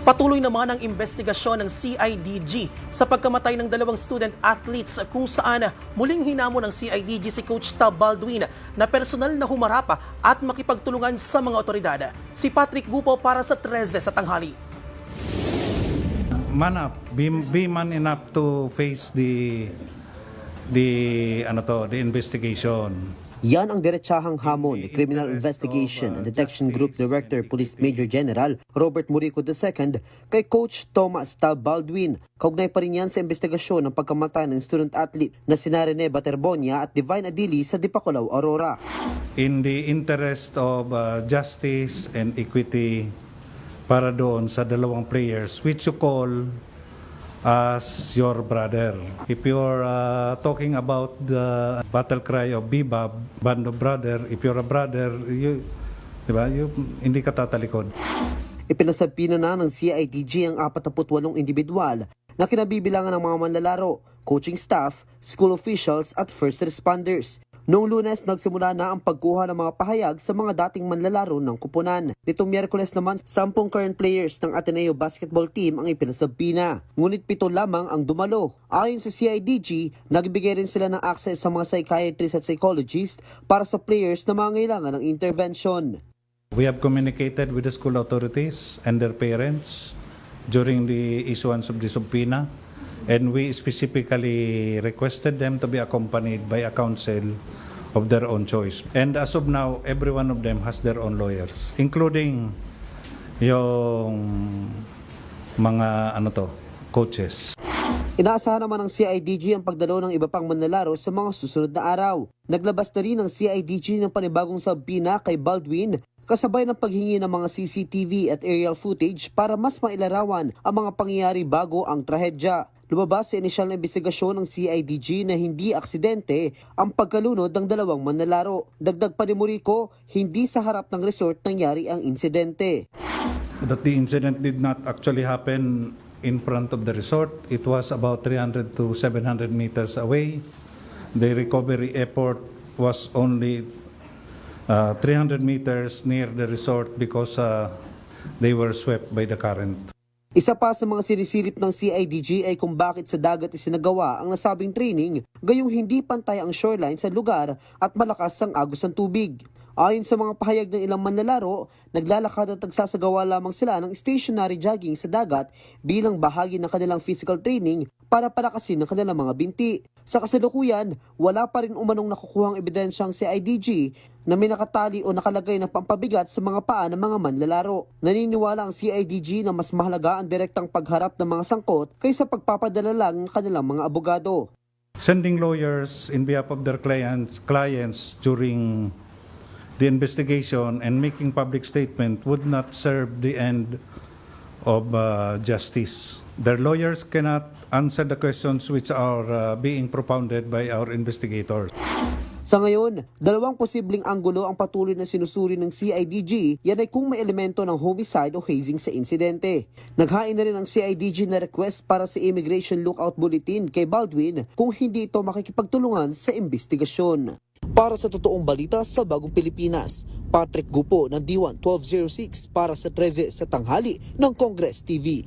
Patuloy naman ang investigasyon ng CIDG sa pagkamatay ng dalawang student athletes kung saan muling hinamon ng CIDG si Coach Tab Baldwin na personal na humarapa at makipagtulungan sa mga otoridad. Si Patrick Gupo para sa 13 sa tanghali. Man up, be man enough to face the investigation. Yan ang diretsahang hamon ni Criminal Investigation and Detection Group Director Police Major General Robert Murico II kay Coach Thomas Tab Baldwin. Kaugnay pa rin yan sa investigasyon ng pagkamatay ng student athlete na sina Rene Baterbonia at Divine Adili sa Dipakulaw, Aurora. In the interest of justice and equity para doon sa dalawang players which you call as your brother. If you're talking about the battle cry of Bebab, band of brother, if you're a brother, hindi ka tatalikod. Ipinasabina na ng CIDG ang 48 individual na kinabibilangan ng mga manlalaro, coaching staff, school officials at first responders. Noong Lunes, nagsimula na ang pagkuha ng mga pahayag sa mga dating manlalaro ng kupunan. Nitong Miyerkules naman, 10 current players ng Ateneo basketball team ang ipinasabina. Ngunit 7 lamang ang dumalo. Ayon sa CIDG, nagbigay rin sila ng access sa mga psychiatrists at psychologists para sa players na mangailangan ng intervention. We have communicated with the school authorities and their parents during the issuance of the subpoena, and we specifically requested them to be accompanied by a counsel of their own choice. And as of now, every one of them has their own lawyers, including yung mga coaches. Inaasahan naman ng CIDG ang pagdalo ng iba pang manlalaro sa mga susunod na araw. Naglabas na rin ng CIDG ng panibagong subpoena kay Baldwin kasabay ng paghingi ng mga CCTV at aerial footage para mas mailarawan ang mga pangyayari bago ang trahedya. Lumabas sa inisyal na investigasyon ng CIDG na hindi aksidente ang pagkalunod ng dalawang manlalaro. Dagdag pa ni Murico, hindi sa harap ng resort nangyari ang insidente. That the incident did not actually happen in front of the resort. It was about 300 to 700 meters away. The recovery effort was only 300 meters near the resort because they were swept by the current. Isa pa sa mga sinisilip ng CIDG ay kung bakit sa dagat isinagawa ang nasabing training, gayong hindi pantay ang shoreline sa lugar at malakas ang agos ng tubig. Ayon sa mga pahayag ng ilang manlalaro, naglalakad at nagsasagawa lamang sila ng stationary jogging sa dagat bilang bahagi ng kanilang physical training para palakasin ang kanilang mga binti. Sa kasalukuyan, wala pa rin umanong nakukuhang ebidensyang CIDG na may nakatali o nakalagay na pampabigat sa mga paa ng mga manlalaro. Naniniwala ang CIDG na mas mahalaga ang direktang pagharap ng mga sangkot kaysa pagpapadala lang ng kanilang mga abogado. Sending lawyers in behalf of their clients during the investigation and making public statement would not serve the end of justice. Their lawyers cannot answer the questions which are being propounded by our investigators. Sa ngayon, 2 posibleng anggulo ang patuloy na sinusuri ng CIDG, yan ay kung may elemento ng homicide o hazing sa insidente. Naghain na rin ang CIDG na request para sa Immigration Lookout Bulletin kay Baldwin kung hindi ito makikipagtulungan sa investigasyon. Para sa totoong balita sa Bagong Pilipinas, Patrick Gupo ng D1 1206 para sa 13 sa tanghali ng Congress TV.